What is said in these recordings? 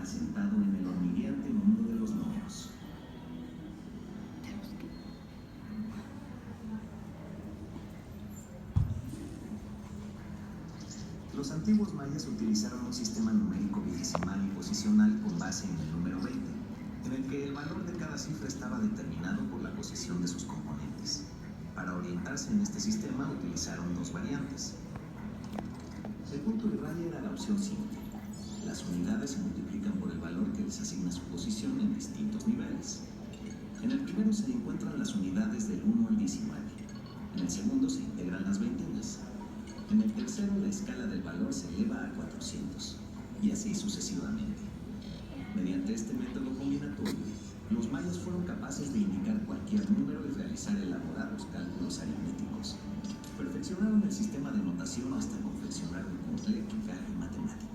asentado en el hormigueante mundo de los números. Los antiguos mayas utilizaron un sistema numérico vigesimal y posicional con base en el número 20, en el que el valor de cada cifra estaba determinado por la posición de sus componentes. Para orientarse en este sistema utilizaron dos variantes. El punto de raya era la opción simple. Las unidades se multiplican por el valor que les asigna su posición en distintos niveles. En el primero se encuentran las unidades del 1 al 19. En el segundo se integran las veintenas. En el tercero la escala del valor se eleva a 400, y así sucesivamente. Mediante este método combinatorio, los mayas fueron capaces de indicar cualquier número y realizar elaborados cálculos aritméticos. Perfeccionaron el sistema de notación hasta confeccionar un complejo y matemático.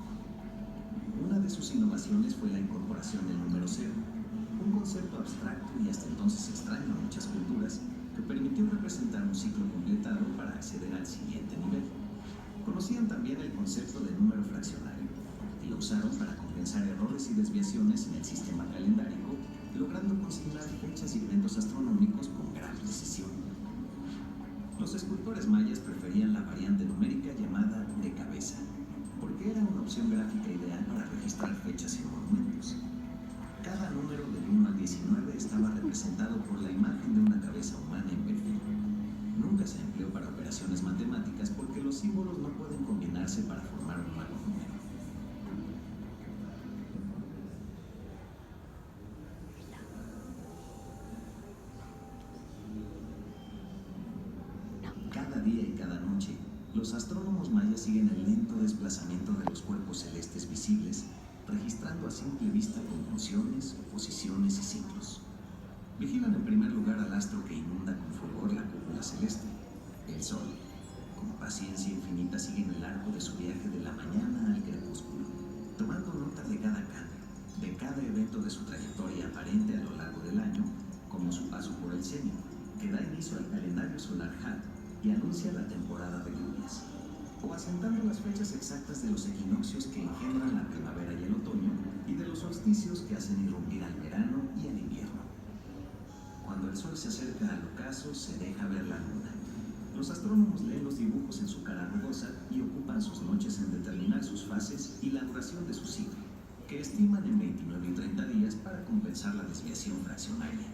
Una de sus innovaciones fue la incorporación del número cero, un concepto abstracto y hasta entonces extraño a muchas culturas, que permitió representar un ciclo completado para acceder al siguiente nivel. Conocían también el concepto de número fraccionario y lo usaron para compensar errores y desviaciones en el sistema calendárico, logrando consignar fechas y eventos astronómicos con gran precisión. Los escultores mayas preferían la variante numérica llamada de cabeza, porque era una opción gráfica ideal para registrar fechas y monumentos. Cada número del 1 al 19 estaba representado por la imagen de una cabeza humana en perfil. Nunca se empleó para operaciones matemáticas porque los símbolos no pueden combinarse para formar un nuevo número. Cada día y cada noche, los astrónomos mayas siguen el lento desplazamiento de los cuerpos celestes visibles, registrando a simple vista conjunciones, oposiciones y ciclos. Vigilan en primer lugar al astro que inunda con fulgor la cúpula celeste, el Sol. Con paciencia infinita siguen el arco de su viaje de la mañana al crepúsculo, tomando nota de cada cambio, de cada evento de su trayectoria aparente a lo largo del año, como su paso por el cenit, que da inicio al calendario solar Hat y anuncia la temporada de lluvias, o asentando las fechas exactas de los equinoccios que engendran la primavera y el otoño, y de los solsticios que hacen irrumpir al verano y al invierno. Cuando el sol se acerca al ocaso, se deja ver la luna. Los astrónomos leen los dibujos en su cara rugosa y ocupan sus noches en determinar sus fases y la duración de su ciclo, que estiman en 29 y 30 días para compensar la desviación fraccionaria.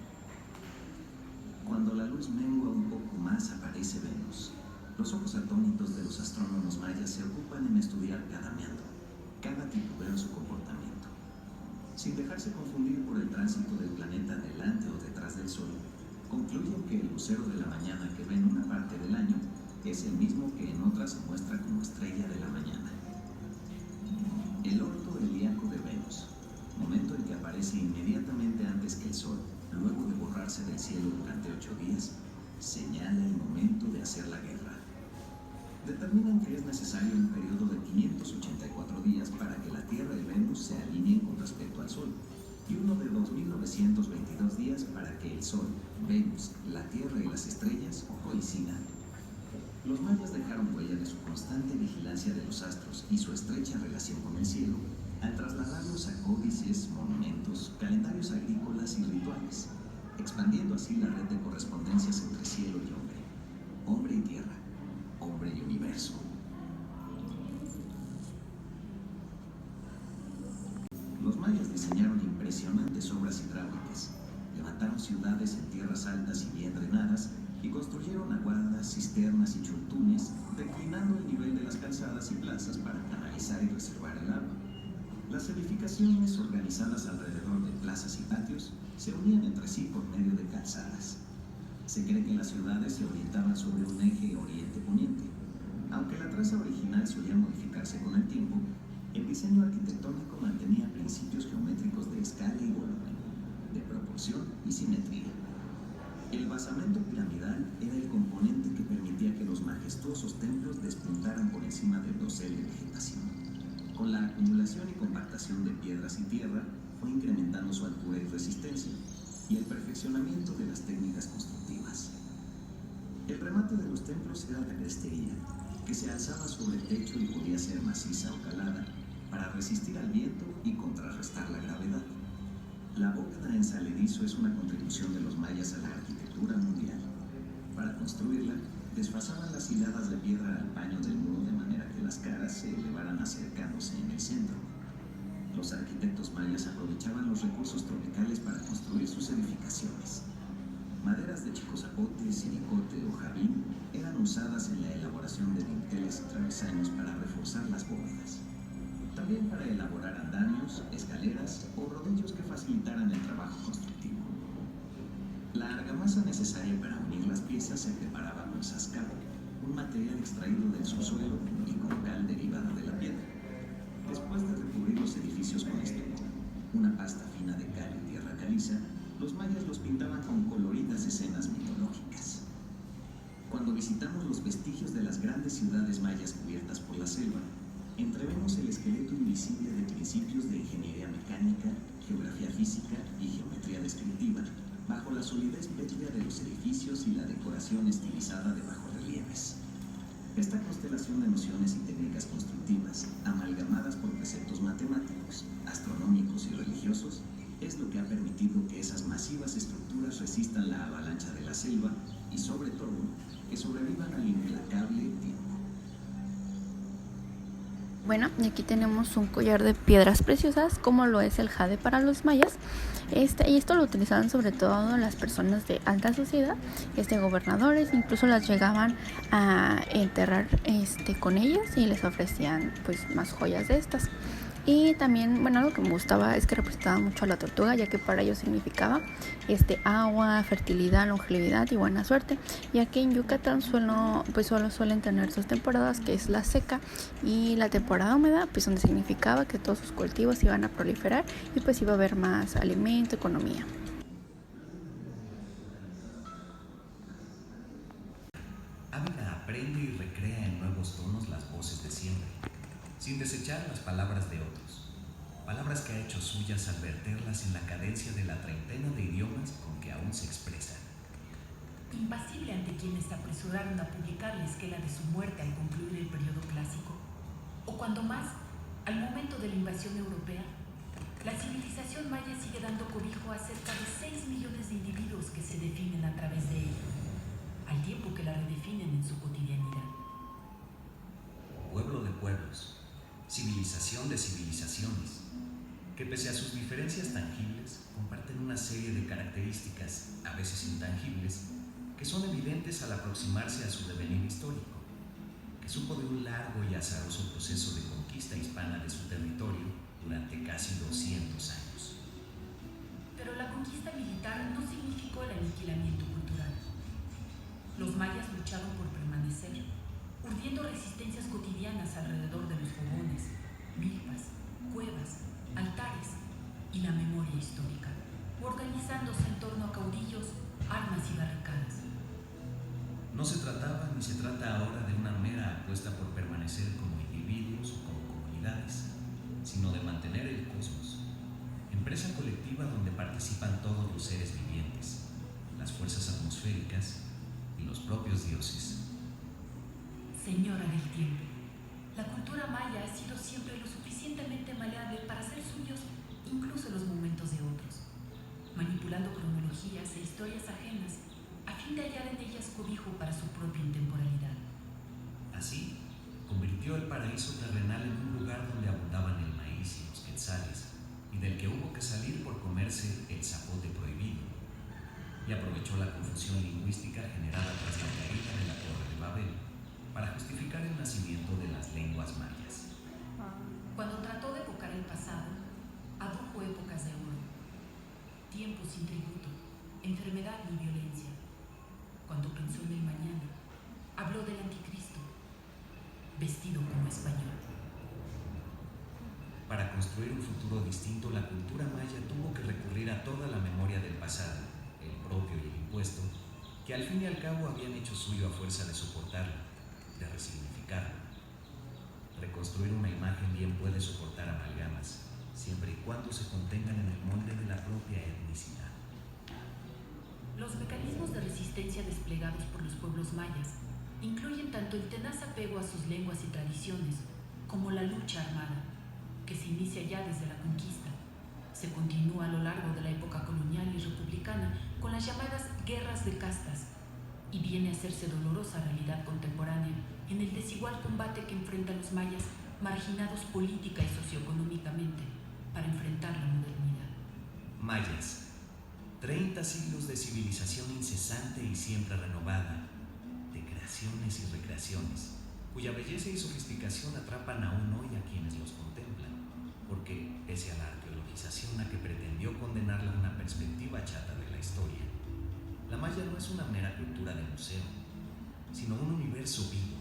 Cuando la luz mengua un poco más, aparece Venus. Los ojos atónitos de los astrónomos mayas se ocupan en estudiar cada meandro, cada titubeo en su comportamiento. Sin dejarse confundir por el tránsito del planeta delante o detrás del Sol, concluyen que el lucero de la mañana que ve en una parte del año es el mismo que en otra se muestra como estrella de la mañana. El orto helíaco de Venus, momento en que aparece inmediatamente antes que el Sol, luego de borrarse del cielo durante 8 días, señala el momento de hacer la guerra. Determinan que es necesario un periodo de 584 días para que la Tierra y Venus se alineen con respecto al Sol, y uno de 2922 días para que el Sol, Venus, la Tierra y las estrellas coincidan. Los mayas dejaron huella de su constante vigilancia de los astros y su estrecha relación con el cielo, al trasladarlos a códices, monumentos, calendarios agrícolas y rituales, expandiendo así la red de correspondencias entre cielo y hombre y tierra, hombre y universo. Los mayas diseñaron impresionantes obras hidráulicas, levantaron ciudades en tierras altas y bien drenadas y construyeron aguadas, cisternas y chultunes, declinando el nivel de las calzadas y plazas para canalizar y reservar el agua. Las edificaciones, organizadas alrededor de plazas y patios, se unían entre sí por medio de calzadas. Se cree que las ciudades se orientaban sobre un eje oriente-poniente. Aunque la traza original solía modificarse con el tiempo, el diseño arquitectónico mantenía principios geométricos de escala y volumen, de proporción y simetría. El basamento piramidal era el componente que permitía que los majestuosos templos despuntaran por encima del dosel de vegetación. Con la acumulación y compactación de piedras y tierra, fue incrementando su altura y resistencia, y el perfeccionamiento de las técnicas constructivas. El remate de los templos era la crestería, que se alzaba sobre el techo y podía ser maciza o calada, para resistir al viento y contrarrestar la gravedad. La bóveda en saledizo es una contribución de los mayas a la arquitectura mundial. Para construirla, desfasaban las hiladas de piedra al paño del muro de manera que las caras se elevaran acercándose en el centro. Los arquitectos mayas aprovechaban los recursos tropicales para construir sus edificaciones. Maderas de chico zapote, siricote o jabín eran usadas en la elaboración de dinteles y travesaños para reforzar las bóvedas. También para elaborar andamios, escaleras o rodillos que facilitaran el trabajo constructivo. La argamasa necesaria para unir las piezas se preparaba con sascabo, un material extraído del subsuelo y con cal derivada de la piedra. Después de recubrir los edificios con estuco, una pasta fina de cal y tierra caliza, los mayas los pintaban con coloridas escenas mitológicas. Cuando visitamos los vestigios de las grandes ciudades mayas cubiertas por la selva, entrevemos el esqueleto invisible de principios de ingeniería mecánica, geografía física y geometría descriptiva, bajo la solidez pétrea de los edificios y la decoración estilizada de bajorrelieves. Esta constelación de nociones y técnicas constructivas, amalgamadas por preceptos matemáticos, astronómicos y religiosos, es lo que ha permitido que esas masivas estructuras resistan la avalancha de la selva y, sobre todo, que sobrevivan al implacable tiempo. Bueno, y aquí tenemos un collar de piedras preciosas, como lo es el jade para los mayas. Y esto lo utilizaban sobre todo las personas de alta sociedad, gobernadores, incluso las llegaban a enterrar con ellas y les ofrecían pues más joyas de estas. Y también, bueno, algo que me gustaba es que representaba mucho a la tortuga, ya que para ellos significaba agua, fertilidad, longevidad y buena suerte. Y aquí en Yucatán solo suelen tener dos temporadas, que es la seca y la temporada húmeda, pues donde significaba que todos sus cultivos iban a proliferar y pues iba a haber más alimento, economía. Ávila aprende y recrea en nuevos tonos las voces de siempre, sin desechar las palabras de otros, palabras que ha hecho suyas al verterlas en la cadencia de la treintena de idiomas con que aún se expresan. Impasible ante quienes se apresuraron a publicar la esquela de su muerte al concluir el periodo clásico, o cuando más, al momento de la invasión europea, la civilización maya sigue dando cobijo a cerca de 6 millones de individuos que se definen a través de ella, al tiempo que la redefinen en su cotidianidad. Pueblo de pueblos, civilización de civilizaciones, que pese a sus diferencias tangibles, comparten una serie de características, a veces intangibles, que son evidentes al aproximarse a su devenir histórico, que supo de un largo y azaroso proceso de conquista hispana de su territorio durante casi 200 años. Pero la conquista militar no significó el aniquilamiento cultural. Los mayas lucharon por permanecer, urdiendo resistencias cotidianas alrededor de los fogones, milpas, cuevas, altares y la memoria histórica, organizándose en torno a caudillos, armas y barricadas. No se trataba ni se trata ahora de una mera apuesta por permanecer como individuos o como comunidades, sino de mantener el cosmos, empresa colectiva donde participan todos los seres vivientes, las fuerzas atmosféricas y los propios dioses. Señora del tiempo, la cultura maya ha sido siempre lo suficientemente maleable para hacer suyos incluso los momentos de otros, manipulando cronologías e historias ajenas a fin de hallar en ellas cobijo para su propia intemporalidad. Así, convirtió el paraíso terrenal en un lugar donde abundaban el maíz y los quetzales, y del que hubo que salir por comerse el zapote prohibido, y aprovechó la confusión lingüística generada tras la caída de la Torre de Babel para justificar el nacimiento de las lenguas mayas. Cuando trató de evocar el pasado, adujo épocas de oro, tiempos sin tributo, enfermedad ni violencia. Cuando pensó en el mañana, habló del anticristo, vestido como español. Para construir un futuro distinto, la cultura maya tuvo que recurrir a toda la memoria del pasado, el propio y el impuesto, que al fin y al cabo habían hecho suyo a fuerza de soportarlo, de resignificarlo. Reconstruir una imagen bien puede soportar amalgamas, siempre y cuando se contengan en el molde de la propia etnicidad. Los mecanismos de resistencia desplegados por los pueblos mayas incluyen tanto el tenaz apego a sus lenguas y tradiciones como la lucha armada, que se inicia ya desde la conquista. Se continúa a lo largo de la época colonial y republicana con las llamadas guerras de castas y viene a hacerse dolorosa realidad contemporánea en el desigual combate que enfrentan los mayas marginados política y socioeconómicamente para enfrentar la modernidad. Mayas, 30 siglos de civilización incesante y siempre renovada, de creaciones y recreaciones, cuya belleza y sofisticación atrapan aún hoy a quienes los contemplan, porque, pese a la arqueologización a que pretendió condenarla a una perspectiva chata de la historia, la maya no es una mera cultura de museo, sino un universo vivo,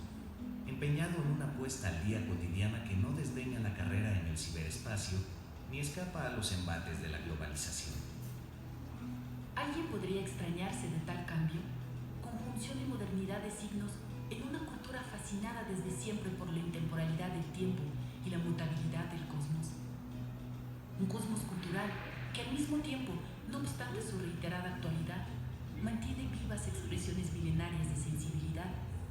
empeñado en una puesta al día cotidiana que no desdeña la carrera en el ciberespacio ni escapa a los embates de la globalización. ¿Alguien podría extrañarse de tal cambio? Conjunción y modernidad de signos en una cultura fascinada desde siempre por la intemporalidad del tiempo y la mutabilidad del cosmos. Un cosmos cultural que al mismo tiempo, no obstante su reiterada actualidad, mantiene vivas expresiones milenarias de sensibilidad,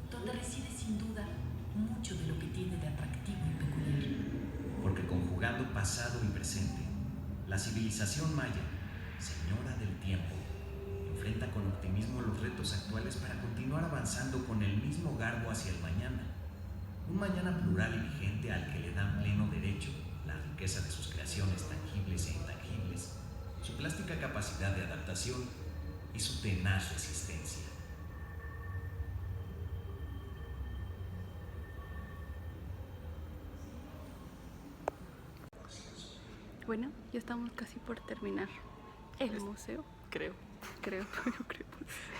donde reside sin duda mucho de lo que tiene de atractivo y peculiar. Porque conjugando pasado y presente, la civilización maya, señora del tiempo, enfrenta con optimismo los retos actuales para continuar avanzando con el mismo garbo hacia el mañana. Un mañana plural y vigente al que le dan pleno derecho la riqueza de sus creaciones tangibles e intangibles, su plástica capacidad de adaptación y su tenaz resistencia. Bueno, ya estamos casi por terminar el museo. Creo, Creo.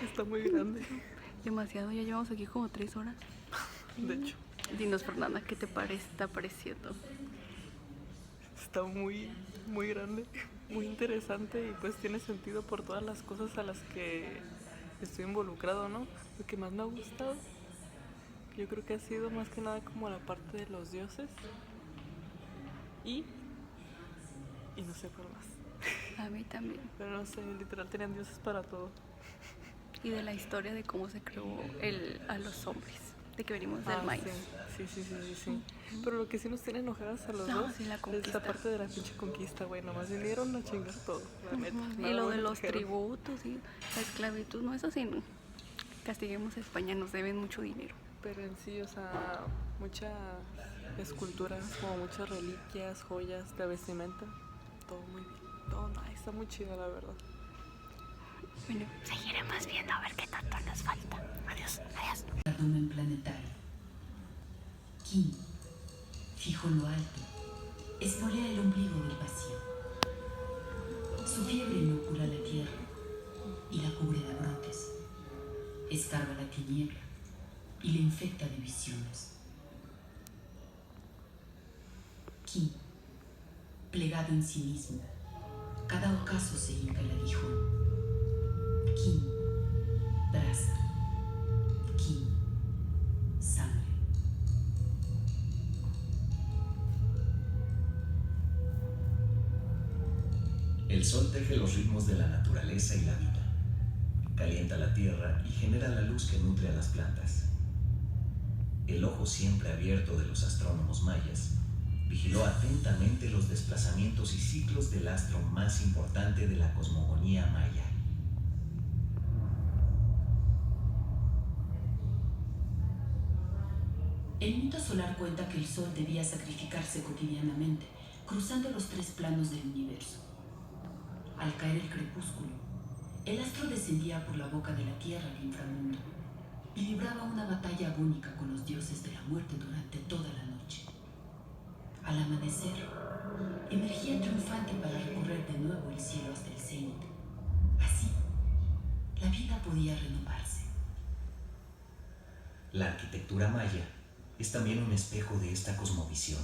está muy grande. Demasiado, ya llevamos aquí como 3 horas. De hecho, Dinos, Fernanda, ¿qué te está pareciendo? está muy grande, muy interesante y pues tiene sentido por todas las cosas a las que estoy involucrado, ¿no? Lo que más me ha gustado, yo creo que ha sido más que nada como la parte de los dioses y no sé cuál más. A mí también. Pero no sé, literal tenían dioses para todo. Y de la historia de cómo se creó a los hombres, de que venimos del maíz. Sí. Pero lo que sí nos tiene enojadas a los dos sí, la es conquista. la parte de la pinche conquista, güey. Nomás vinieron a chingar todo, la neta. Y Nada lo de bueno los trajeron. tributos y la esclavitud, no, eso sí, no. Castiguemos a España, nos deben mucho dinero. Pero en sí, o sea, muchas esculturas, como muchas reliquias, joyas de vestimenta, todo muy bien, todo nice, está muy chido la verdad. Bueno, seguiremos viendo a ver qué tanto nos falta. Adiós. Abdomen planetario. Kim, fijo en lo alto, espolea el ombligo del vacío. Su fiebre inocula la tierra y la cubre de brotes. Escarba la tiniebla y la infecta de visiones. Kim, plegado en sí mismo, cada ocaso se hinca el aguijón. Kim, brasa. Kim, sangre. El sol teje los ritmos de la naturaleza y la vida. Calienta la tierra y genera la luz que nutre a las plantas. El ojo siempre abierto de los astrónomos mayas vigiló atentamente los desplazamientos y ciclos del astro más importante de la cosmogonía maya. El mito solar cuenta que el sol debía sacrificarse cotidianamente, cruzando los 3 planos del universo. Al caer el crepúsculo, el astro descendía por la boca de la tierra al inframundo y libraba una batalla agónica con los dioses de la muerte durante toda la noche. Al amanecer, emergía triunfante para recorrer de nuevo el cielo hasta el cenit. Así, la vida podía renovarse. La arquitectura maya es también un espejo de esta cosmovisión.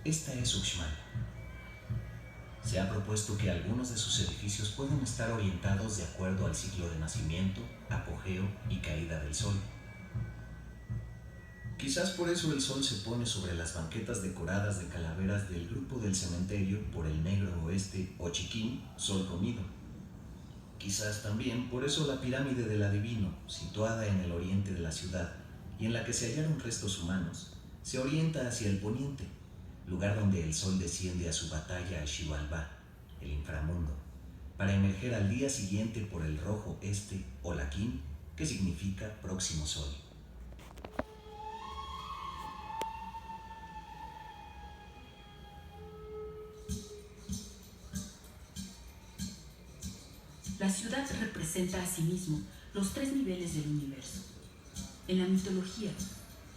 Esta es Uxmal. Se ha propuesto que algunos de sus edificios pueden estar orientados de acuerdo al ciclo de nacimiento, apogeo y caída del sol. Quizás por eso el sol se pone sobre las banquetas decoradas de calaveras del grupo del cementerio por el negro oeste o chiquín, sol comido. Quizás también por eso la pirámide del adivino, situada en el oriente de la ciudad y en la que se hallaron restos humanos, se orienta hacia el poniente, lugar donde el sol desciende a su batalla a Xibalbá, el inframundo, para emerger al día siguiente por el rojo este o laquín, que significa próximo sol. La ciudad representa asimismo los tres niveles del universo. En la mitología,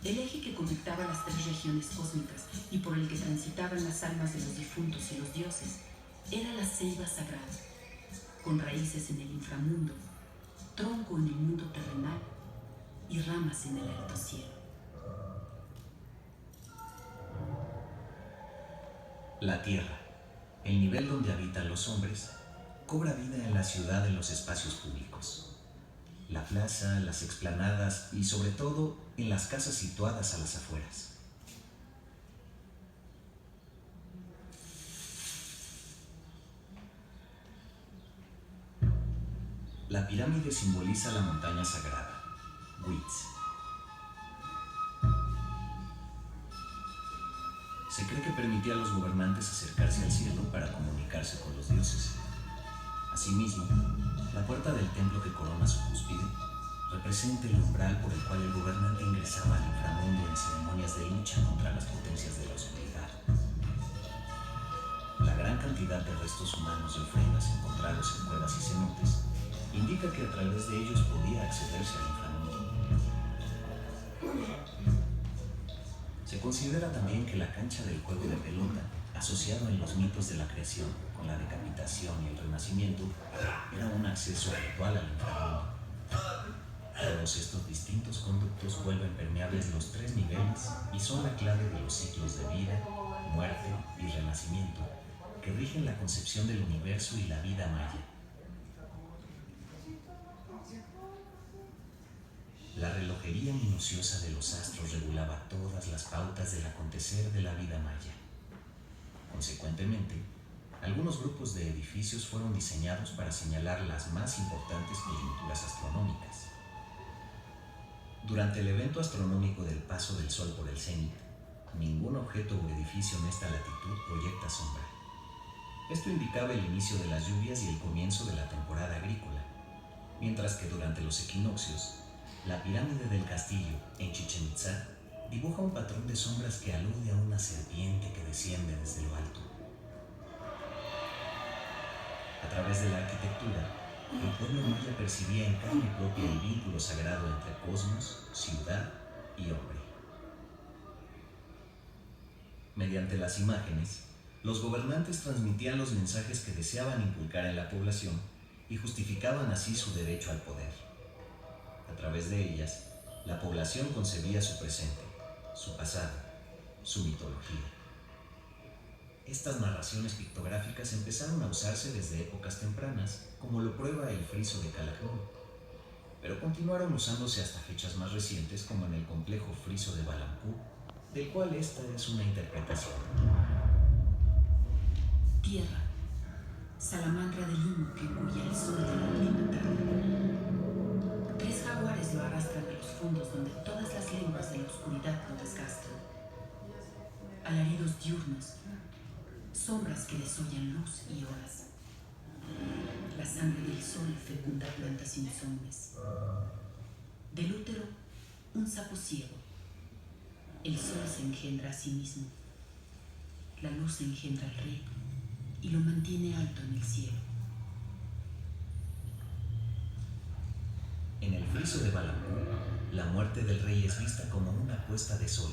el eje que conectaba las tres regiones cósmicas y por el que transitaban las almas de los difuntos y los dioses era la ceiba sagrada, con raíces en el inframundo, tronco en el mundo terrenal y ramas en el alto cielo. La tierra, el nivel donde habitan los hombres, cobra vida en la ciudad en los espacios públicos. La plaza, las explanadas y sobre todo en las casas situadas a las afueras. La pirámide simboliza la montaña sagrada, Huitz. Se cree que permitía a los gobernantes acercarse al cielo para comunicarse con los dioses. Asimismo, la puerta del templo que corona su cúspide representa el umbral por el cual el gobernante ingresaba al inframundo en ceremonias de lucha contra las potencias de la oscuridad. La gran cantidad de restos humanos y ofrendas encontrados en cuevas y cenotes indica que a través de ellos podía accederse al inframundo. Se considera también que la cancha del juego de pelota, asociado en los mitos de la creación con la decapitación y el renacimiento, era un acceso ritual al inframundo. Todos estos distintos conductos vuelven permeables los tres niveles y son la clave de los ciclos de vida, muerte y renacimiento que rigen la concepción del universo y la vida maya. La relojería minuciosa de los astros regulaba todas las pautas del acontecer de la vida maya. Consecuentemente, algunos grupos de edificios fueron diseñados para señalar las más importantes coyunturas astronómicas. Durante el evento astronómico del paso del Sol por el cenit, ningún objeto o edificio en esta latitud proyecta sombra. Esto indicaba el inicio de las lluvias y el comienzo de la temporada agrícola, mientras que durante los equinoccios, la pirámide del castillo, en Chichén Itzá, dibuja un patrón de sombras que alude a una serpiente que desciende desde lo alto. A través de la arquitectura, el pueblo maya percibía en carne propia el vínculo sagrado entre cosmos, ciudad y hombre. Mediante las imágenes, los gobernantes transmitían los mensajes que deseaban inculcar en la población y justificaban así su derecho al poder. A través de ellas, la población concebía su presente, su pasado, su mitología. Estas narraciones pictográficas empezaron a usarse desde épocas tempranas, como lo prueba el friso de Calakmul, pero continuaron usándose hasta fechas más recientes, como en el complejo friso de Balampur, del cual esta es una interpretación. Tierra, salamandra del humo que engulla el sol de la plena tarde. Tres jaguares lo arrastran a los fondos donde todas las lenguas de la oscuridad lo desgastan. Alaridos diurnos, sombras que desollan luz y horas. La sangre del sol fecunda plantas insomnes. Del útero, un sapo ciego. El sol se engendra a sí mismo. La luz engendra al rey y lo mantiene alto en el cielo. En el friso de Balampur, la muerte del rey es vista como una puesta de sol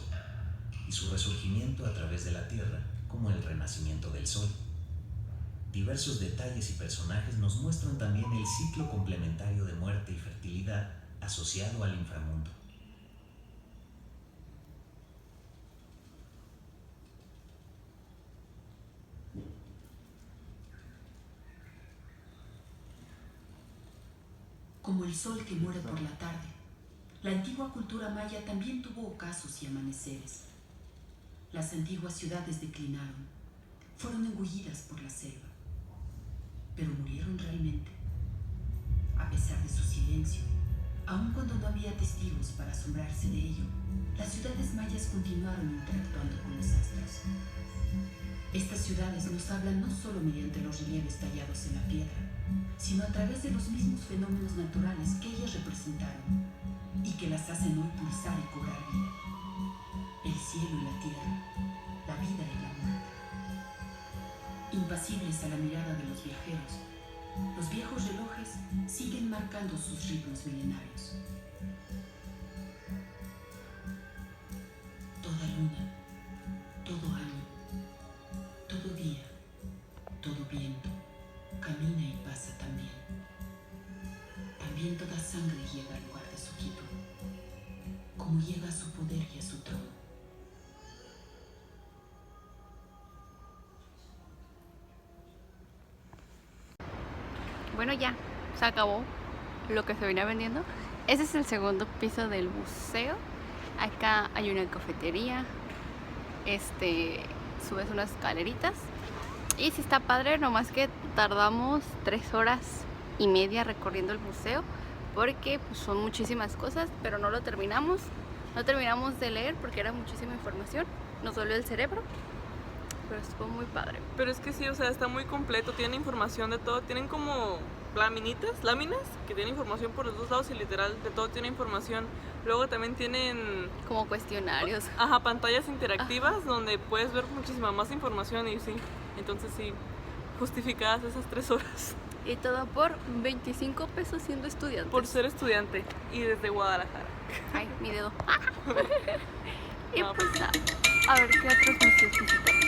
y su resurgimiento a través de la tierra como el renacimiento del sol. Diversos detalles y personajes nos muestran también el ciclo complementario de muerte y fertilidad asociado al inframundo. Como el sol que muere por la tarde, la antigua cultura maya también tuvo ocasos y amaneceres. Las antiguas ciudades declinaron, fueron engullidas por la selva, pero murieron realmente. A pesar de su silencio, aun cuando no había testigos para asombrarse de ello, las ciudades mayas continuaron interactuando con los astros. Estas ciudades nos hablan no solo mediante los relieves tallados en la piedra, sino a través de los mismos fenómenos naturales que ellas representaron y que las hacen hoy pulsar y cobrar vida. El cielo y la tierra, la vida y la muerte. Impasibles a la mirada de los viajeros, los viejos relojes siguen marcando sus ritmos milenarios. Toda luna, todo año, todo día, todo viento, camina y pasa también. También toda sangre llega al lugar de su quito, como llega a su poder y a su trono. Bueno, ya se acabó lo que se venía vendiendo. Ese es el segundo piso del museo. Acá hay una cafetería. Subes unas escaleritas. Y sí está padre, nomás que tardamos 3 horas y media recorriendo el museo. Porque pues, son muchísimas cosas, pero no lo terminamos. No terminamos de leer porque era muchísima información. Nos dolió el cerebro. Pero estuvo muy padre. Pero es que sí, o sea, está muy completo, tiene información de todo, tienen como láminas que tienen información por los dos lados y literal de todo tiene información. Luego también tienen Como cuestionarios. pantallas interactivas donde puedes ver muchísima más información y sí, entonces sí, justificadas esas 3 horas. Y todo por 25 pesos siendo estudiante. Por ser estudiante y desde Guadalajara. Ay, mi dedo. Y No, pues nada, a ver qué otros museos visitamos.